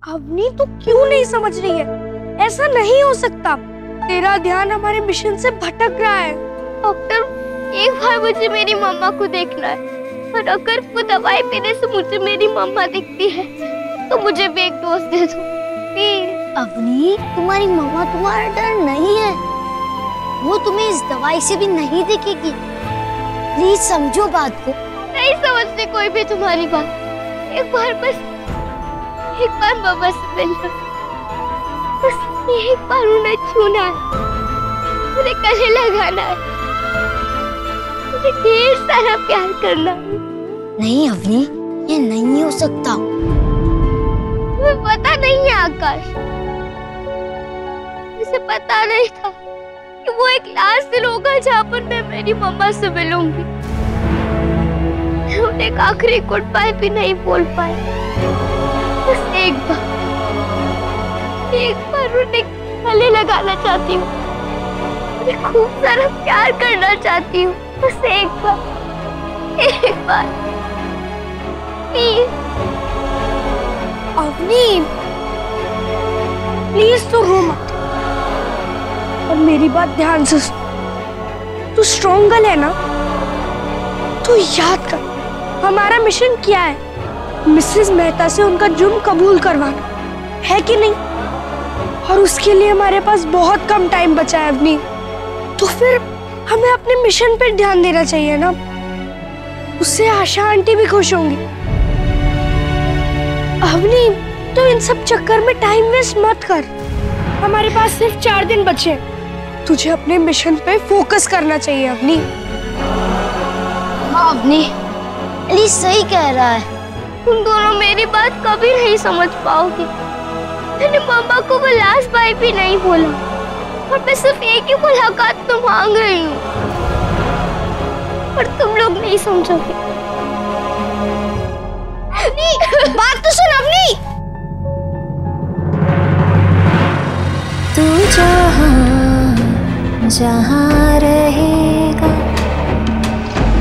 अवनी तू क्यों नहीं समझ रही है? ऐसा नहीं हो सकता। तेरा ध्यान हमारे मिशन से भटक रहा है। डॉक्टर, एक बार मुझे मेरी मम्मा को देखना है, और अगर वो दवाई पीने से मुझे मेरी मम्मा दिखती है तो मुझे भी एक डोज दे दो प्लीज। अवनी, तुम्हारी मम्मा तुम्हारा डर नहीं है, वो तुम्हें इस दवाई से भी नहीं देखेगी। प्लीज समझो बात को। नहीं समझते कोई भी तुम्हारी बात। एक बार मम्मा से मिलना, बस एक बार उन्हें छूना है, उन्हें गले लगाना है, उन्हें ढेर सारा प्यार करना है। नहीं अवनी, ये नहीं हो सकता। तुम्हें पता नहीं है आकाश, मुझे पता नहीं था कि वो एक लास्ट दिन होगा जहाँ पर मैं मेरी मम्मा से मिलूंगी। मैं एक आखिरी गुड बाय भी नहीं बोल पाई। बस एक बार उन्हें गले लगाना चाहती हूँ, उन्हें खूब सारा प्यार करना चाहती हूँ। बस एक बार प्लीज। अवनी प्लीज तो रो मत, और मेरी बात ध्यान से सुन। तू स्ट्रॉन्ग गर्ल है ना? तू याद कर हमारा मिशन क्या है? मिसेस मेहता से उनका जुर्म कबूल करवाना है कि नहीं? और उसके लिए हमारे पास बहुत कम टाइम बचा है अवनी। तो फिर हमें अपने मिशन पर ध्यान देना चाहिए ना। उससे आशा आंटी भी खुश होंगी। अवनी, तो इन सब चक्कर में टाइम वेस्ट मत कर। हमारे पास सिर्फ 4 दिन बचे हैं। तुझे अपने मिशन पे फोकस करना चाहिए अवनी। हाँ अवनी, अली सही कह रहा है। तुम दोनों मेरी बात कभी नहीं समझ पाओगे। मैंने मम्मा को वो लास्ट बाय भी नहीं बोला, और मैं सिर्फ एक ही मुलाकात तो मांग रही हूँ, पर तुम लोग नहीं समझोगे। बात तो सुन अवनी। तू जहाँ जहाँ रहेगा,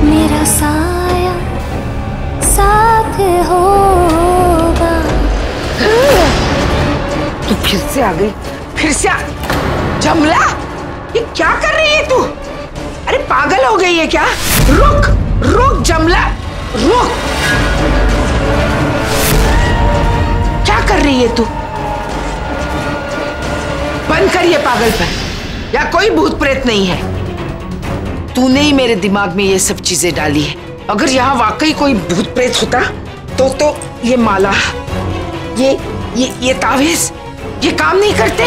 मेरा साया साथ होगा। तू फिर से आ गई, फिर से आ। जमला, ये क्या कर रही है तू? अरे पागल हो गई है क्या? रुक रुक जमला, रुक। क्या कर रही है तू? बंद कर ये पागलपन, या कोई भूत प्रेत नहीं है। तूने ही मेरे दिमाग में ये सब चीजें डाली है। अगर यहाँ वाकई कोई भूत प्रेत होता तो ये माला, ये तावीज, ये काम नहीं करते।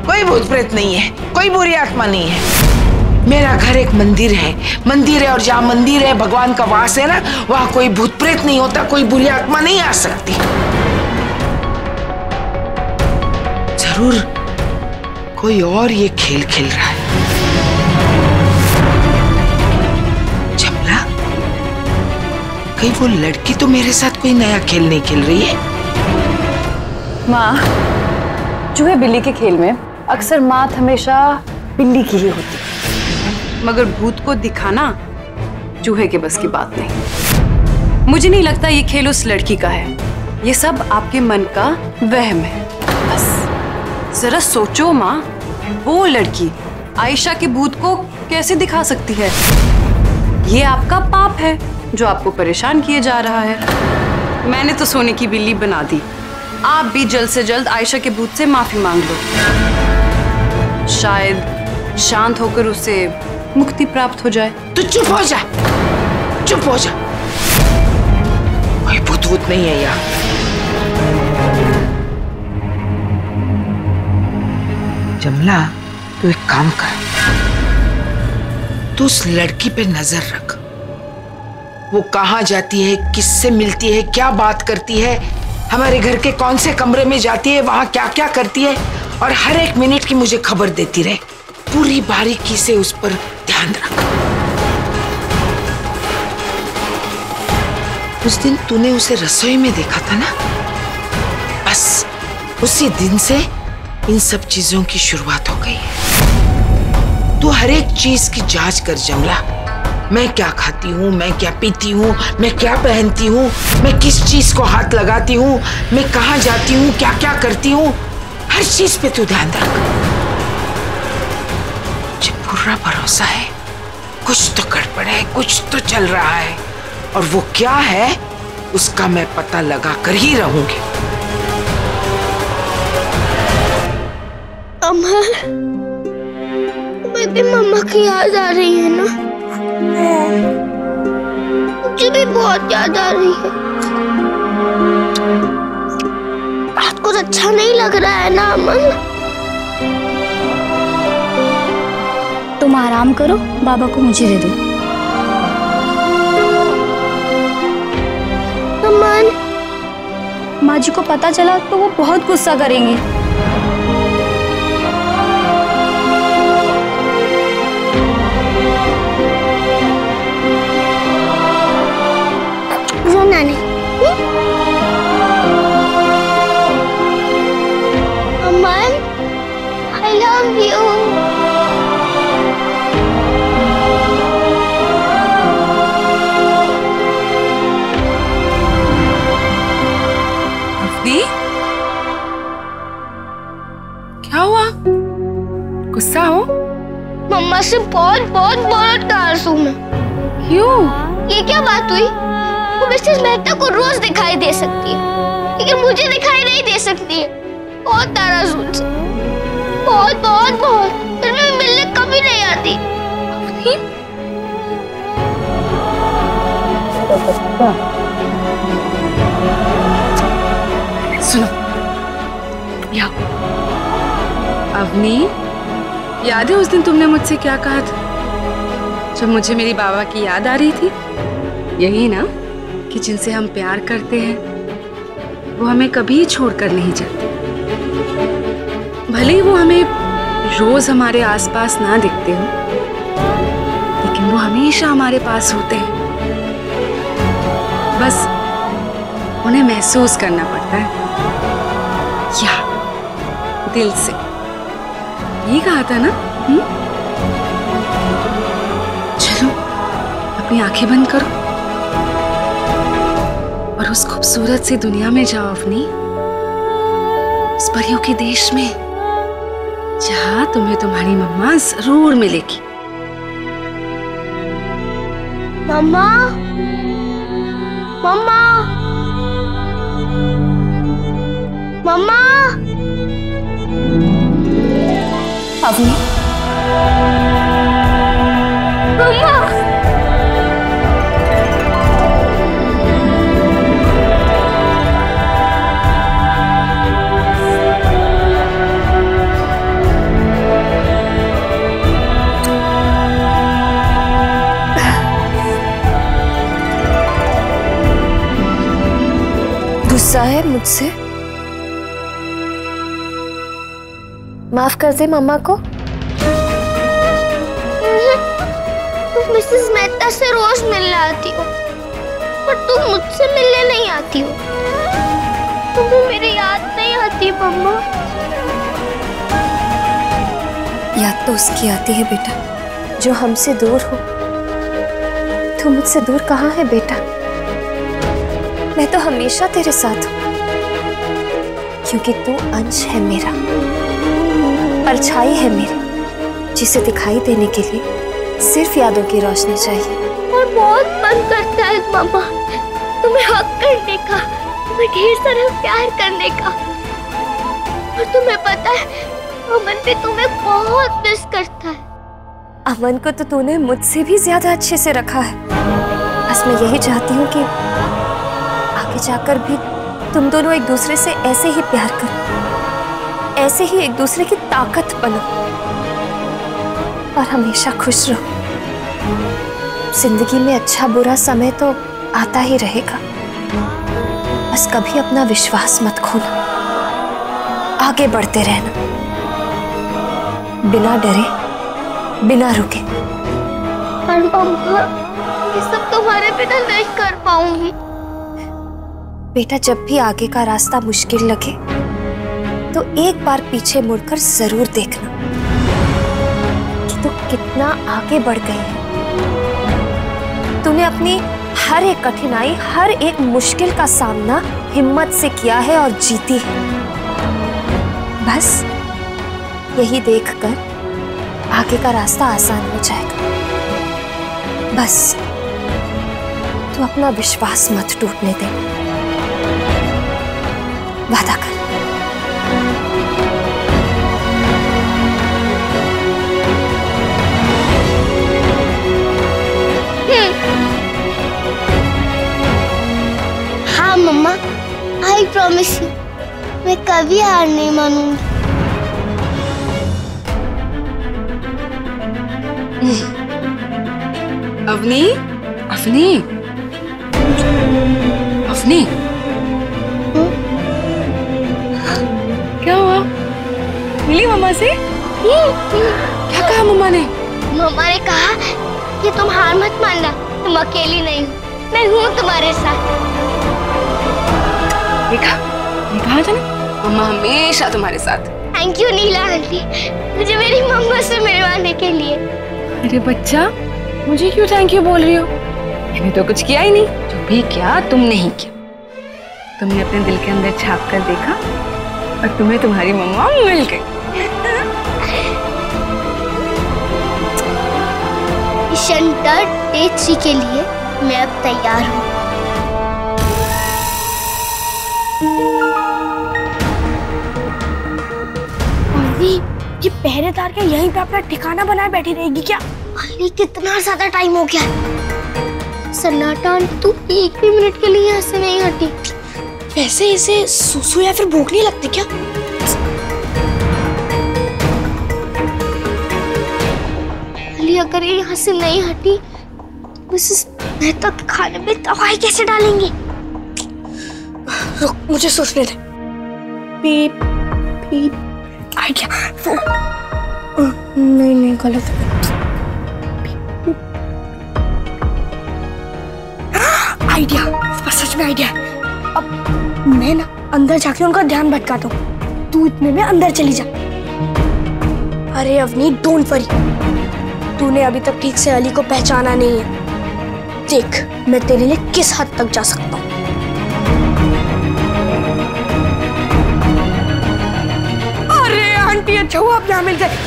कोई भूत प्रेत नहीं है, कोई बुरी आत्मा नहीं है। मेरा घर एक मंदिर है, और जहाँ मंदिर है, भगवान का वास है ना, वहाँ कोई भूत प्रेत नहीं होता, कोई बुरी आत्मा नहीं आ सकती। जरूर कोई और ये खेल खेल रहा है। जमला, कहीं वो लड़की तो मेरे साथ कोई नया खेल नहीं खेल रही है? माँ, चूहे बिल्ली के खेल में अक्सर मात हमेशा बिल्ली की ही होती है, मगर भूत को दिखाना चूहे के बस की बात नहीं। मुझे नहीं लगता ये खेल उस लड़की का है, ये सब आपके मन का वहम है। बस जरा सोचो माँ, वो लड़की आयशा के भूत को कैसे दिखा सकती है? ये आपका पाप है जो आपको परेशान किए जा रहा है। मैंने तो सोने की बिल्ली बना दी, आप भी जल्द से जल्द आयशा के भूत से माफी मांग लो, शायद शांत होकर उसे मुक्ति प्राप्त हो जाए। तू चुप हो जा, चुप हो जा। कोई भूत नहीं है यहाँ। जमला, तू एक काम कर, तू उस लड़की पे नजर रख। वो कहाँ जाती है, किससे मिलती है, क्या बात करती है, हमारे घर के कौन से कमरे में जाती है, वहां क्या क्या करती है, और हर एक मिनट की मुझे खबर देती रहे। पूरी बारीकी से उस पर ध्यान रख। उस दिन तूने उसे रसोई में देखा था ना, बस उसी दिन से इन सब चीजों की शुरुआत हो गई है। तू हर एक चीज की जांच कर जमला, मैं क्या खाती हूँ, मैं क्या पीती हूँ, मैं क्या पहनती हूँ, मैं किस चीज को हाथ लगाती हूँ, मैं कहाँ जाती हूँ, क्या क्या करती हूँ, हर चीज पे तू ध्यान रख। मुझे पूरा भरोसा है कुछ तो गड़बड़ है, कुछ तो चल रहा है, और वो क्या है उसका मैं पता लगा कर ही रहूंगी। अमर, तुम्हें भी मम्मा की याद आ रही है ना? मुझे भी बहुत याद आ रही है। रात को अच्छा नहीं लग रहा है ना अमन? तुम आराम करो, बाबा को मुझे दे दो। अमन, माँ जी को पता चला तो वो बहुत गुस्सा करेंगे। रोना नहीं। अमन, I love you. अवनी, क्या हुआ? गुस्सा हो? मम्मा से बहुत बहुत बहुत नाराज हूँ मैं। क्यों? ये क्या बात हुई? वो मिसेस मेहता को रोज दिखाई दे सकती है, लेकिन मुझे दिखाई नहीं दे सकती है। बहुत नाराज हूँ उनसे, बहुत बहुत बहुत। फिर मैं मिलने कभी नहीं आती। सुनो, या अवनी, याद है उस दिन तुमने मुझसे क्या कहा था जब मुझे मेरी बाबा की याद आ रही थी? यही ना कि जिनसे हम प्यार करते हैं वो हमें कभी छोड़कर नहीं जाते। भले ही वो हमें रोज हमारे आसपास ना दिखते हो, लेकिन वो हमेशा हमारे पास होते हैं। बस उन्हें महसूस करना पड़ता है, या दिल से। ये कहा था ना? चलो अपनी आंखें बंद करो और उस खूबसूरत सी दुनिया में जाओ अवनी, उस परियों के देश में जहां तुम्हें तुम्हारी मम्मा जरूर मिलेगी। मम्मा, मम्मा, मम्मा। अवनी, मम्मा, गुस्सा है मुझसे? माफ कर दे मम्मा को। तुम मिसेस मेहता से रोज मिलने आती हो, पर तुम मुझसे मिलने नहीं आती हो। तुम्हें मेरी याद नहीं आती मम्मा? याद तो उसकी आती है बेटा जो हमसे दूर हो। तू मुझसे दूर कहाँ है बेटा? मैं तो हमेशा तेरे साथ हूँ, क्योंकि तू अंश है मेरा, परछाई है मेरी, जिसे दिखाई देने के लिए सिर्फ यादों की रोशनी चाहिए। और बहुत मन करता है मम्मा तुम्हें हक करने का, तुम्हें ढेर सारा प्यार करने का। और तुम्हें पता है अमन भी तुम्हें बहुत मिस करता है। अमन को तो तूने मुझसे भी ज्यादा अच्छे से रखा है। बस मैं यही चाहती हूँ कि आगे जाकर भी तुम दोनों एक दूसरे से ऐसे ही प्यार करो, ऐसे ही एक दूसरे की ताकत बनो और हमेशा खुश रहो। जिंदगी में अच्छा बुरा समय तो आता ही रहेगा, बस कभी अपना विश्वास मत खोना, आगे बढ़ते रहना, बिना डरे, बिना रुके। पर मम्मा ये सब तुम्हारे बिना नहीं कर पाऊंगी। बेटा जब भी आगे का रास्ता मुश्किल लगे तो एक बार पीछे मुड़कर जरूर देखना कि तू कितना आगे बढ़ गई है। तूने अपनी हर एक कठिनाई, हर एक मुश्किल का सामना हिम्मत से किया है और जीती है। बस यही देखकर आगे का रास्ता आसान हो जाएगा। बस तू अपना विश्वास मत टूटने दे, वादा कर। हाँ मम्मा, आई प्रॉमिस यू, मैं कभी हार नहीं मानूंगी। अवनी, अवनी, अवनी, क्या हुआ? मिली मम्मा से? क्या कहा मम्मा ने? मम्मा ने कहा कि तुम हार मत मानना, तुम अकेली नहीं हो, मैं हूँ तुम्हारे साथ। देखा, ये कहा था ना, मम्मा हमेशा तुम्हारे साथ। थैंक यू नीला आंटी, मुझे मेरी मम्मा से मिलवाने के लिए। अरे बच्चा, मुझे क्यों थैंक यू बोल रही हो? मैंने तो कुछ किया ही नहीं। जो भी किया तुमने ही किया। तुमने अपने दिल के अंदर झांक कर देखा और तुम्हें तुम्हारी मम्मा मिल गई। मिशन डे 3 के लिए मैं अब तैयार हूँ। ये पहरेदार क्या यहीं पे अपना ठिकाना बनाए बैठी रहेगी क्या? अरे कितना ज्यादा टाइम हो गया है। सन्नाटा आंटी तू एक भी मिनट के लिए यहाँ से नहीं हटी। वैसे इसे सुसु या फिर भूख नहीं लगती क्या? अली अगर ये यहाँ से नहीं हटी तो इस मेहता के खाने में दवाई कैसे डालेंगे? रुक, मुझे सोचने दे। पीप पीप आइडिया। नहीं नहीं गलत। आइडिया, बस सच में आइडिया है। अब मैं ना अंदर जाके उनका ध्यान भटकाता हूँ, तू इतने में अंदर चली जा। अरे अवनी डोंट वरी, तूने अभी तक ठीक से अली को पहचाना नहीं है। देख मैं तेरे लिए किस हद तक जा सकता हूँ। अरे आंटी अच्छा हुआ आप यहाँ मिल गए।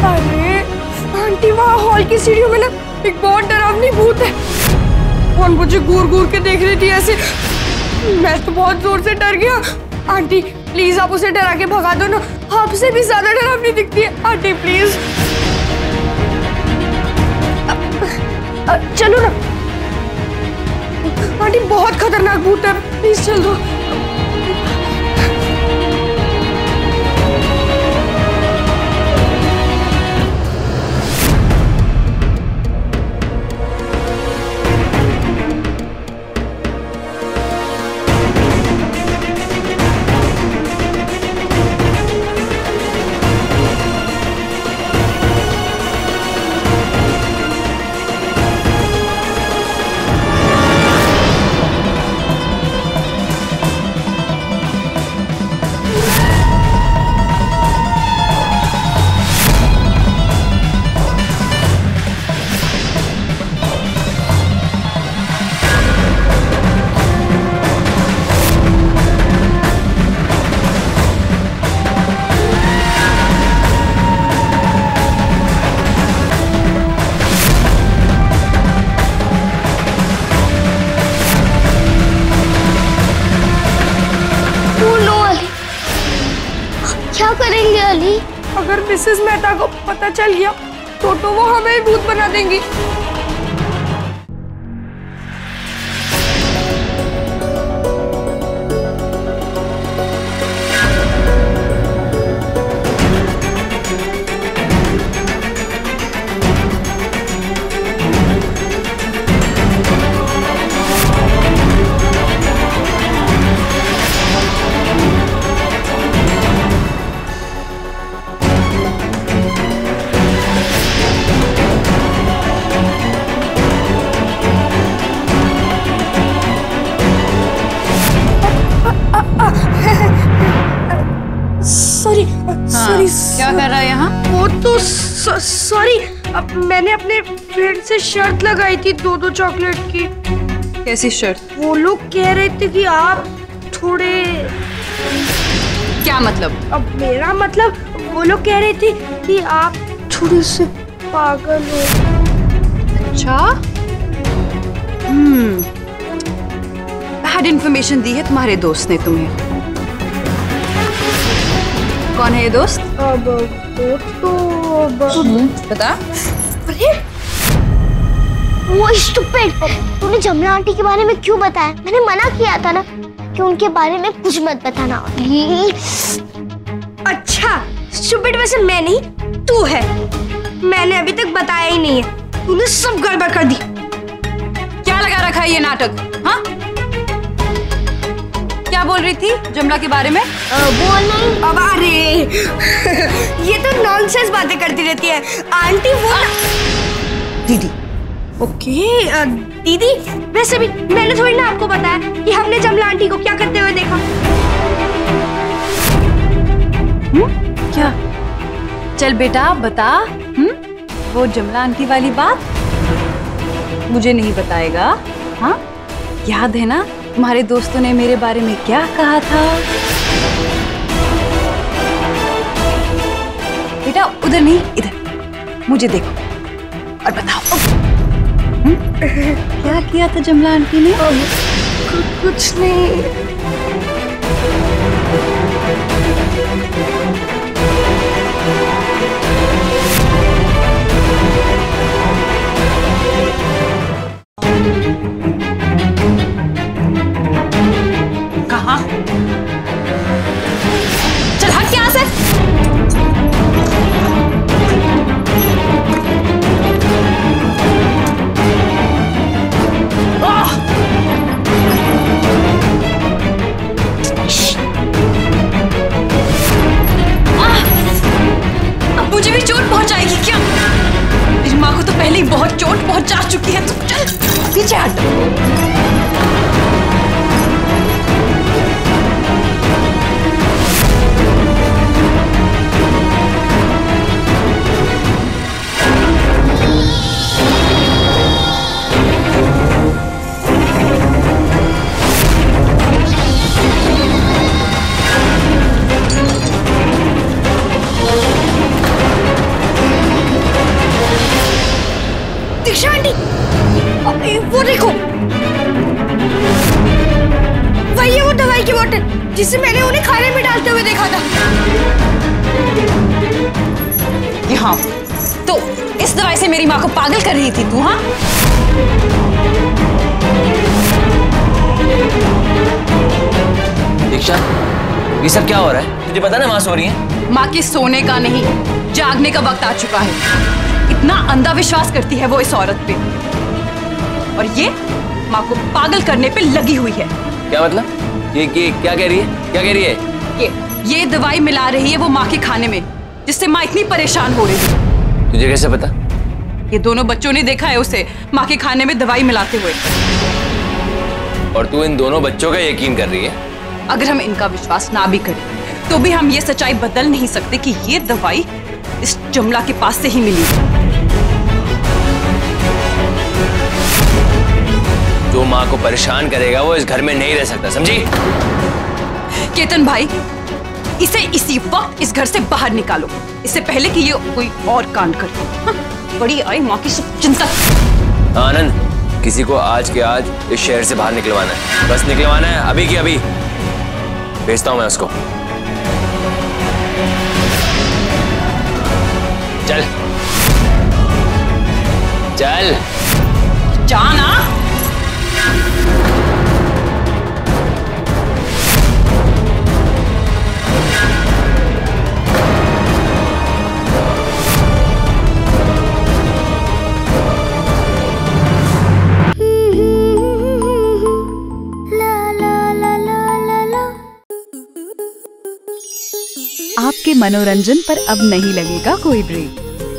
अरे आंटी वहाँ हॉल की सीढ़ियों में ना एक बहुत डरावनी भूत है और मुझे घूर घूर के देख रही थी ऐसे। मैं तो बहुत जोर से डर गया। आंटी प्लीज आप उसे डरा के भगा दो ना, आपसे भी ज्यादा डरावनी दिखती है। आंटी प्लीज चलो ना। आंटी बहुत खतरनाक भूत है, प्लीज चल दो। क्या करेंगे अली? अगर मिसेस मेहता को पता चल गया तो वो हमें ही भूत बना देंगी। अब मैंने अपने फ्रेंड से शर्त लगाई थी 2-2 चॉकलेट की। कैसी शर्त? वो लोग कह रहे थे कि आप थोड़े। क्या मतलब? अब मेरा मतलब वो लोग कह रहे थे कि आप थोड़े से पागल हो। अच्छा, बैड इंफॉर्मेशन दी है तुम्हारे दोस्त ने तुम्हें। कौन है ये दोस्त? अब वो तो बता। अरे वो स्टूपिड, तूने जमला आंटी के बारे में क्यों बताया? मैंने मना किया था ना कि उनके बारे में कुछ मत बताना। अच्छा स्टूपिड वैसे मैं नहीं, तू है। मैंने अभी तक बताया ही नहीं है, तूने सब गड़बड़ कर दी। क्या लगा रखा है ये नाटक? हाँ, क्या बोल रही थी जमला के बारे में? बोल नहीं। अब अरे ये तो नॉनसेंस बातें करती रहती है आंटी। वो दीदी। ओके दीदी, वैसे भी मैंने थोड़ी ना आपको बताया कि हमने जमला आंटी को क्या करते हुए देखा। क्या? चल बेटा बता। वो जमला आंटी वाली बात मुझे नहीं बताएगा? हाँ, याद है ना तुम्हारे दोस्तों ने मेरे बारे में क्या कहा था? बेटा उधर नहीं, इधर मुझे देखो और बताओ। क्या किया था जमला आंटी ने? कुछ नहीं। कहाँ? चल हट यहाँ से। अब मुझे भी चोट पहुंचाएगी क्या? मेरी माँ को तो पहले ही बहुत चोट पहुंचा चुकी है। तू चल पीछे हट। दीक्षा आंटी, वो देखो, वही है वो दवाई की बोतल जिसे मैंने उन्हें खाने में डालते हुए देखा था। हाँ, तो इस दवाई से मेरी माँ को पागल कर रही थी तू? हाँ, दीक्षा, ये सब क्या हो रहा है? तुझे पता ना माँ सो रही है? माँ के सोने का नहीं, जागने का वक्त आ चुका है। इतना अंधा विश्वास करती है वो इस औरत पे, और ये माँ को पागल करने पे लगी हुई है। क्या मतलब? ये क्या कह रही है? क्या कह रही है? ये दवाई मिला रही है वो माँ के खाने में, जिससे माँ इतनी परेशान हो रही है। तुझे कैसे पता? ये दोनों बच्चों ने देखा है उसे माँ के खाने में दवाई मिलाते हुए। और तू इन दोनों बच्चों का यकीन कर रही है? अगर हम इनका विश्वास ना भी करें तो भी हम ये सच्चाई बदल नहीं सकते कि ये दवाई इस जमला के पास से ही मिली। जो माँ को परेशान करेगा वो इस घर में नहीं रह सकता, समझी? केतन भाई, इसे इसी वक्त इस घर से बाहर निकालो, इससे पहले कि ये कोई और कांड करे। बड़ी आई माँ की चिंता। आनंद, किसी को आज के आज इस शहर से बाहर निकलवाना है, बस निकलवाना है, अभी की अभी। भेजता हूं मैं उसको। चल चल जाना। आपके मनोरंजन पर अब नहीं लगेगा कोई ब्रेक।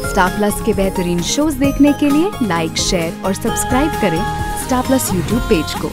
स्टार प्लस के बेहतरीन शोज देखने के लिए लाइक, शेयर और सब्सक्राइब करें स्टार प्लस यूट्यूब पेज को।